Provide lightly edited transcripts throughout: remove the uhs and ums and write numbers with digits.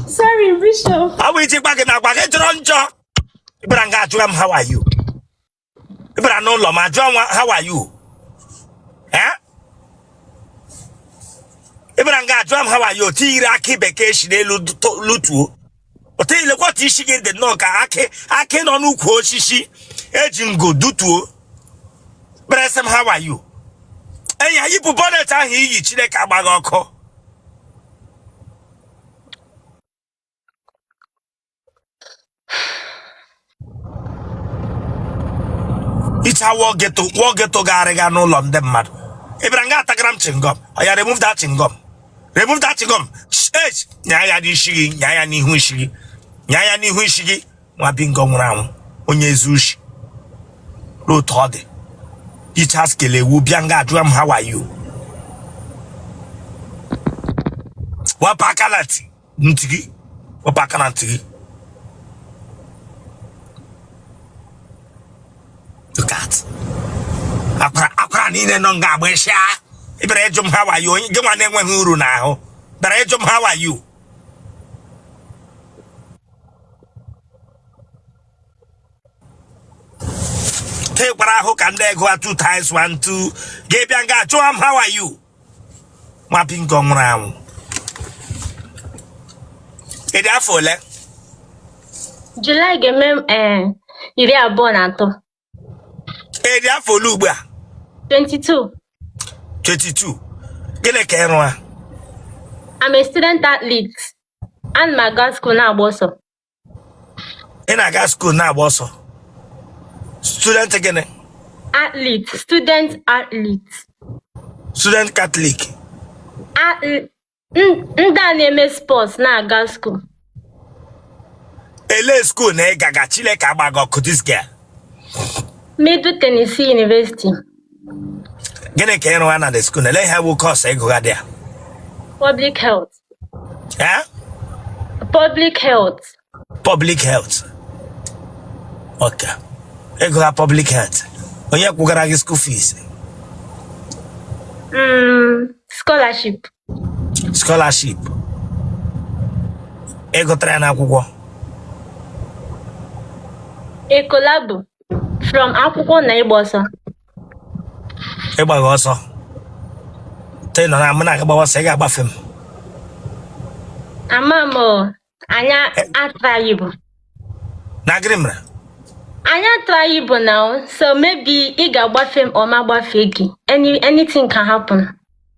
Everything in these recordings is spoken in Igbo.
Sorry, Bishop. I will take back in our baggage on job. Ibranga Drum, how are you? Ibrano Loma Drum, how are you? Eh? Ibranga Drum, how are you? Tiraki Bekesh, they lutu. Otele what is she get the knock? I can on Uko Shishi, Edging go do to. Bresem, how are you? Hey, you put bonnet and he chile cabagoko. It's a walk get to Garega no lom them mad. Ibranga Tagram chingum. I remove that chingum. Remove that chingum. Shh, Nyaya ni shigi, Nyaya ni hushigi. Nyaya ni hushigi. Wabingong round. Onyezush. Road toddy. It has kele wubianga drum. How are you? Wapakalati. Ntigi. Wapakananti. Look at. Akra ni no nga bwesha. Ibrejum, how are you? You want them when huru now. Brejum, how are you? Take what I hook and there go 2 times 1 2. Gebianga, Joam, how are you? Mapping gong round. It therefore July game you are born at it therefore Luba 22. 22. Get a camera. I'm a student athlete. And my girl school now also. And I got school now also. Student again. Athlete. Student athlete. Student Catholic. Name sports now girl school. Ele school ne gaga chile kabago this girl. Middle Tennessee University. Get a camera at the school. Let her will cost a go there. Public health. Huh? Public health. Public health. Okay. Ego ha public health. Onye kwugara school fees. Scholarship. Scholarship. Ego train akwụkwọ. A collab from akwụkwọ na Igbo. Ịgbaghị ọsọ. Te nọ na mna agba ọsọ ị ga-agbafe m. Amamo anya atraibu. Na grimra. Anya atraibu now, so maybe I ga-agbafe m or ma agbafe gị. Anything can happen.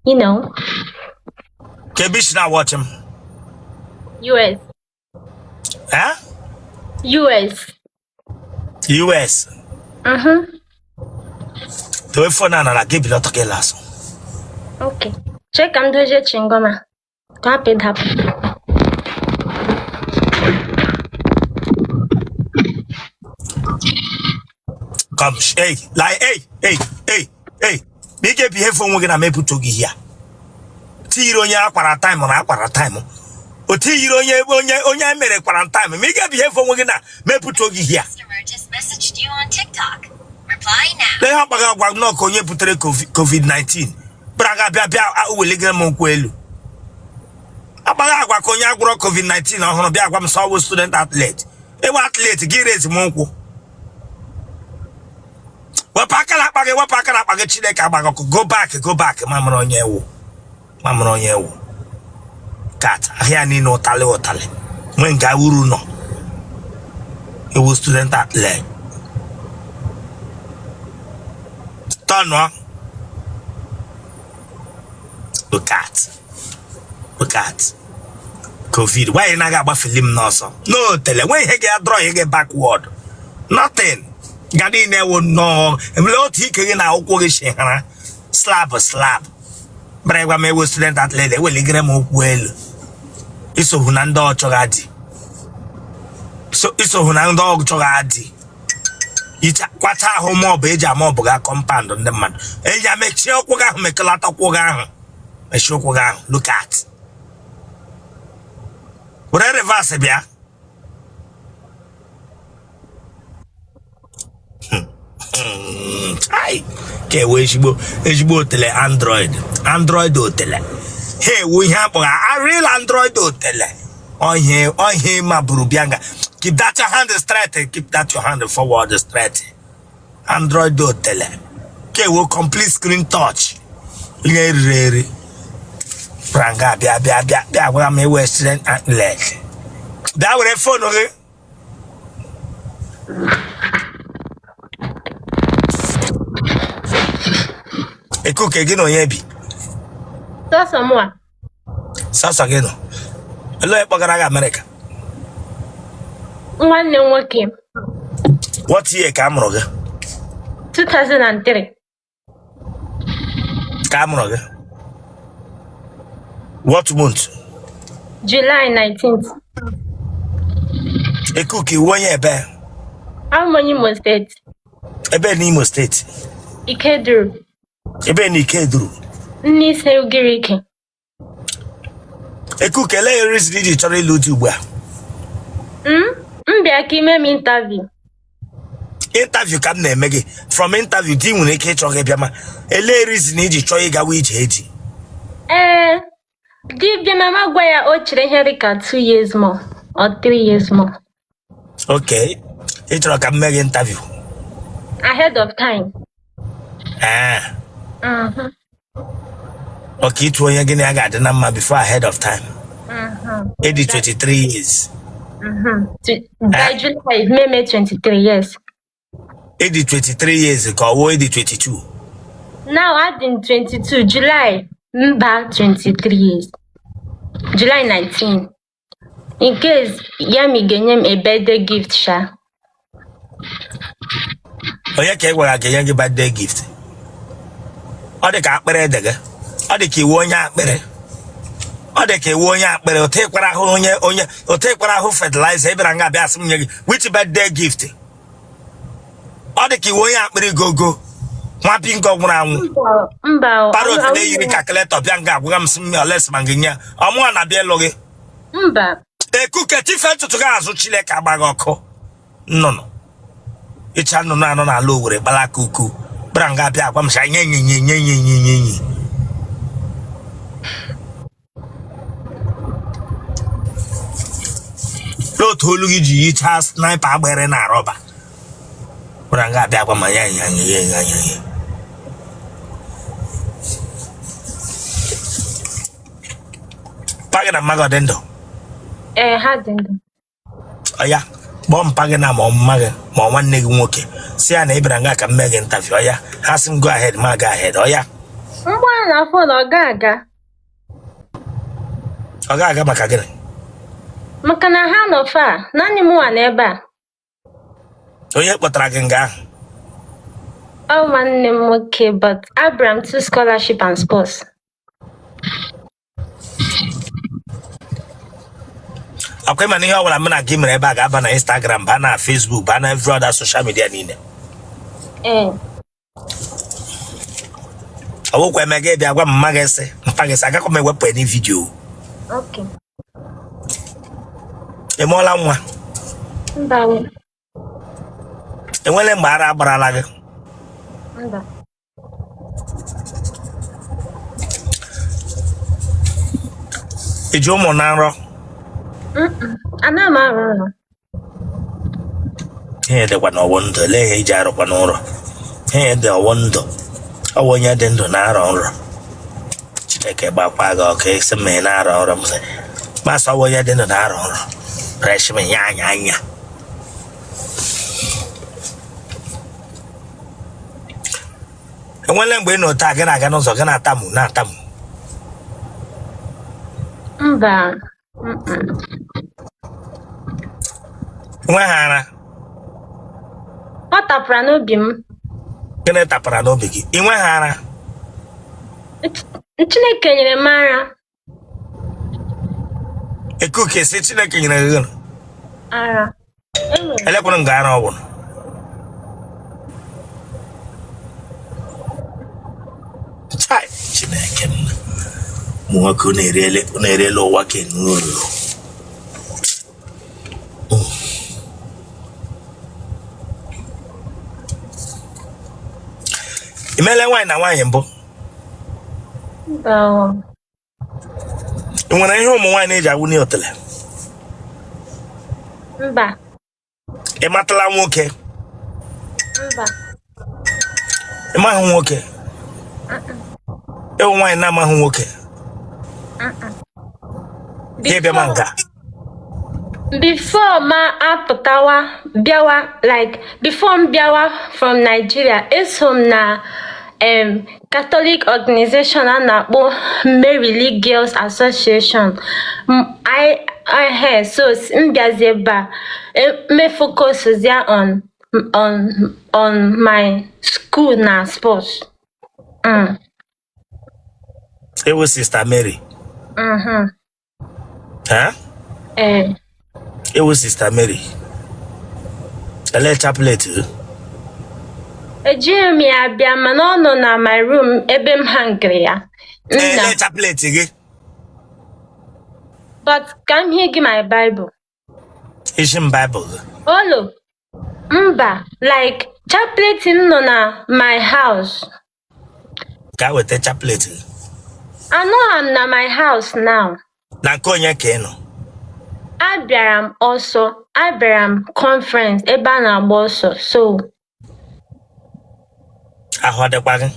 You know. Kebish na watch him. US. Huh? US. US. The phone na give you lot of last. Okay. Check and do je chingoma. Tap it up. Come, hey, like, hey. Make a behave for we're gonna make put to here. Tironya quarantine on our time. Onya mere quarantine. Make a behave for we're gonna make put to here. Customer just messaged you on TikTok. Reply now. They have a no konye putre COVID-19. Braga bia will get mon kwelu. Abaga konya agro COVID-19 on bia kwam so student athlete. E wa athlete gires monko. Wapakala page Chineke abaga go back mamro onye wo. Kat ahia ni no tale. When ga uru no. E was student athlete. Tonwa. Look at COVID. Why you not got film no so? No tell when you get draw you get backward. Nothing. Gadi ne wo no. Emlo ti kege na okwo she hana. Slap. Brega me wo student athlete we ligre mo kwelu. Iso hunando ochogadi. So iso hunando ochogadi. Ita kwata ho mo be eja mo buga compound on the man. Eja me che okwo ga me klata okwo ga. Me she okwo ga. Look at. Ura reverse bia. Ai. Ke we ejigbo Otele Android Otele. Hey, we have a real Android Otele. On here, my Burubianga. Keep that your hand straight. Keep that your hand forward straight. Android Otele. Okay, we'll complete screen touch. Pranga bia where me western and leg. That will have phone, okay? A cook again on Yabi. So someone. Sasageno. Hello, Bagaraga America. One name working. What year Camroga? 2003. Camroga. What month? July 19th. A cookie 1 year bear. How many was that? A bear Nemo State. Ikedru. A bear Nikedru. Nise Ugiriki. A cook a layer is literally Lutuba. Mbiaki mem interview. Interview can name Maggie. From interview, team when a catch or a layer is needed to try a witch Haiti. Give your mama Guaya or Chireherica 2 years more or 3 years more. Okay. It can make interview. Ahead of time. Okay, to again, I got the number before ahead of time. 23 years. By July, May 23 years. 23 years ago, 22. Now adding 22, July, back 23 years. July 19. In case Yami gave a birthday gift, Sha. Oh, yeah, okay, well, I can give birthday gift. Or the cat better, or the key one yak better. Or the key one yak better, take what I hold on or take what I who fertilize every and I ask me which birthday gift. Or the key one yak better go. Mapping go round. Parrot, they calculate of young guy, Williams, less manginia. I'm one of their loggy. They cook a different to gas, which like a bagoko. No. It's a no, low with a balacuku. Branga Bia, I'm saying, Lord Luigi, it has sniper wearing a robber. Branga Bia, my yang. Pagana Magodendo. Hadn't. Oh, yeah. Bomb Pagana, Maga, one nigga walking. See an Abraham can make interview. Oh, yeah. Has him go ahead, Maga ahead. Oh, yeah. One I follow Gaga. Oh, Gaga Macagana. Makana Hanofa, none more never. Oh, yeah, but Raganga. Oh, one name okay, but Abraham to scholarship and sports. Okay, man, here I'm gonna give me a bag up on Instagram, banner, Facebook, banner, every other social media. I will go and get the magazine. I got my web any video. Okay. A more long one. And when I'm Baralaga. A Joe Monaro. Anama. Here, the one I want to lay a jar of Panoro. Here, the wonder. I want you then to narrow. Take a bapaga, okay, some men are on. Master, I want you then to narrow. Press me, ya. And when I'm no target, I can also get a tamu, not tamu. Wahana. What a pranobim? Can I tap a no biggie? In Wahana. It's like Mara. A cookie sitting like in a gun. I like one Ghana one. Chai, Chicken. Mwakune really low working. Imele wine na wine mbo. When I hear my wine age, I will not tell. Mba. Imatala nwoke. Mba. Ịmaghị nwoke. Ewu nwanyị na-amaghị nwoke. Before ma apụtawa bịawa like before m bịawa from Nigeria, eso m na Catholic organization a na-akpọ Merely Girls Association. I hear so m bịazi ebe a me focus ya on my school na sports. Ewu Sister Mary. Huh? Ewu Sister Mary. Ele chaplet. Ejighị m ya bịa mana ọ nọ na my room ebe m hangiri ya. Ele chaplet gị. But ka m hie gị my Bible. Ishi m Bible. Olo. Mba, like chaplet m nọ na my house. Ka weta chaplet. Anọ m na my house now. Na nke onye ka ị nọ? Abịara m ọsọ, abịara m conference ebe a na-agba ọsọ, so. Ahụ adịkwa gị?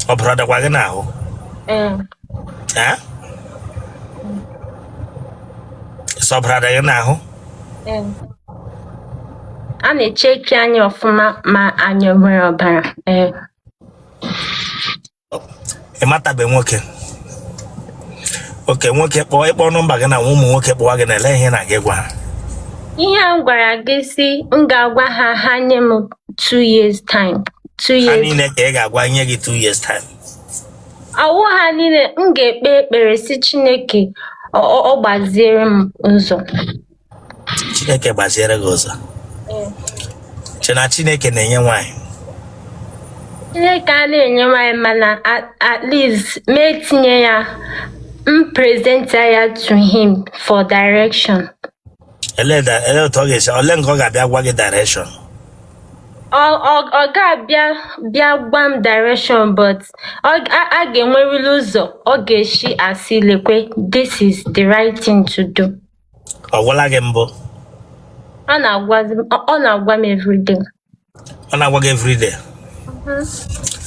Ọbara adịkwa gị n'ahụ? Ọbara adịghị n'ahụ? A na-echeki anyị ọfụma ma anyị nwere ọbara. Ịmatabe nwoke. Oke, nwoke kpọọ ịkpọ nọmba gị na ụmụ nwoke kpọwa gị na-ele ihe na gị gwa. Ihe a gwara gị si m ga-agwa ha nye m 2 years time. 2 years. Ha niile ka ị ga-agwa nye gị 2 years time. Awụ ha niile m ga-ekpe ekpere si Chineke ọ gbaziere m ụzọ. Chineke gbaziere gị ụzọ. Chena Chineke na-enye nwanyị. Chineke a na-enye nwanyị mana at least mee tinye ya m present ya to him for direction. Ele otu ọ ga-esi ole nke ọ ga-abịa gwa gị direction. Ọ ga-abịa gwa m direction but a ga-enwerịrị ụzọ ọ ga-esi asị lekwe this is the right thing to do. Ọ gwala gị mbụ? Ọ na-agwa m everyday. Ọ na-agwa gị everyday?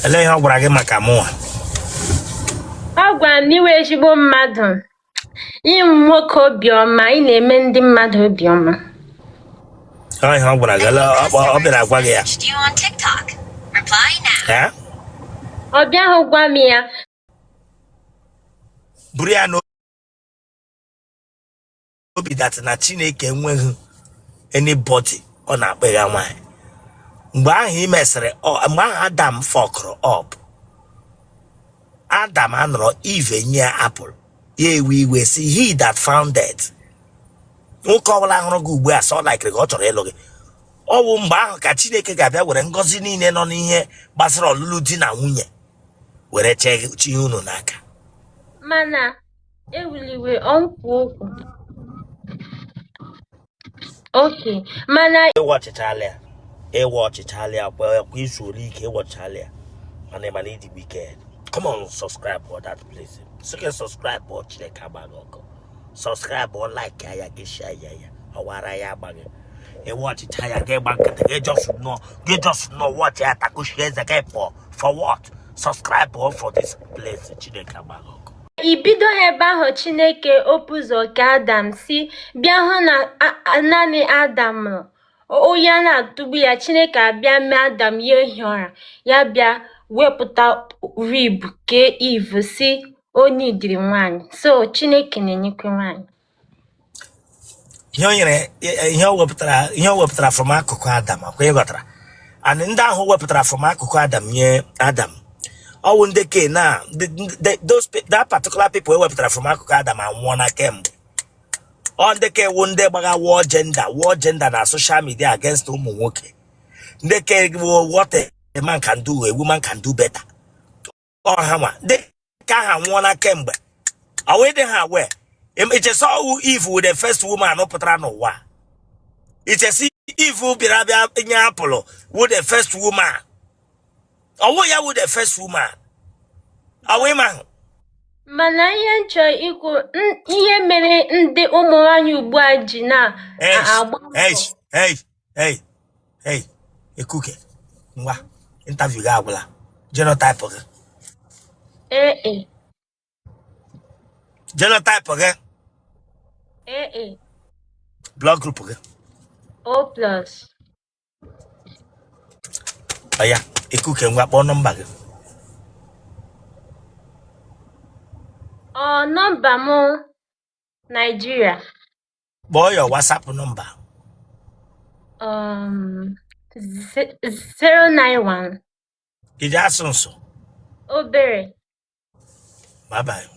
Ele ihe ọ gwara gị maka mụwa? Ọ gwara m n'iwe ezigbo mmadụ. Ị nwoke obiọma, ị na-eme ndị mmadụ obiọma. Ọ ihe ọ gwara gị, ọ bịara agwa gị ya. Ọ bịaghị gwa m ya. Buru ya n'obi dat na Chineke enweghị anybody ọ na-akpọ ya nwanyị. Mgbe ahụ ị mesịrị, mgbe ahụ Adam fọkụrụ up. Adam anọrọ Eve nye apple. Ya ewe iwe si he that found it. Nwoke ọbụla hụrụ gị ugbu a sọ like gị ọ chọrọ ịlụ gị. Ọ bụ mgbe ahụ ka Chineke ga-abịa were ngọzi niile nọ n'ihe gbasara ọlụlụ di na nwunye were chi unu n'aka. Mana ewuliwe ọnkwu okwu. Okay, mana ịwọchịchalịa kwa izuolu ike ịwọchịchalịa mana ịdị wicked. Come on, subscribe for that place. So can subscribe for Chineke Agbagoko. Subscribe or like ya get share ya. Awara ya bag. E watch it ya get back. They just know what ya taku share the game for what? Subscribe for this place Chineke Agbagoko. Ibido ebe ahụ Chineke opụzọ ka Adam si bịa hụ na naanị Adam nọ. Onye na-atụgbu ya Chineke abịa mee Adam ya ehi ụra. Ya bịa wepụta rib ke Eve si onye idiri nwanyị. So Chineke na-enyekwa nwanyị. Ihe o wepụtara from akụkụ Adam, akwa ịghọtara. And ndị ahụ wepụtara from akụkụ Adam nye Adam. All the case now, that particular people who were from Africa and wanna came. On the case one day war gender na social media against women. They can what a man can do, a woman can do better. Or hammer, they can't wanna came. Away they have where it is all evil with the first woman no patrano wa. It is evil birabia in Apollo with the first woman. Away ya with the first woman. Away man. Mana ihe nchọ ikwu ihe mere ndị ụmụ nwanyị ugbu a ji na-agba Hey, Ekuke, Nwa, interview ga agwụla. Genotype gị. AA. Genotype gị. AA. Blood group gị. O plus. Oya, Ekuke ngwa kpọọ nọmba gị. Nọmba m Nigeria. Kpọọ your WhatsApp number. 091. Ị ji asụ nso. Obere. Bye bye.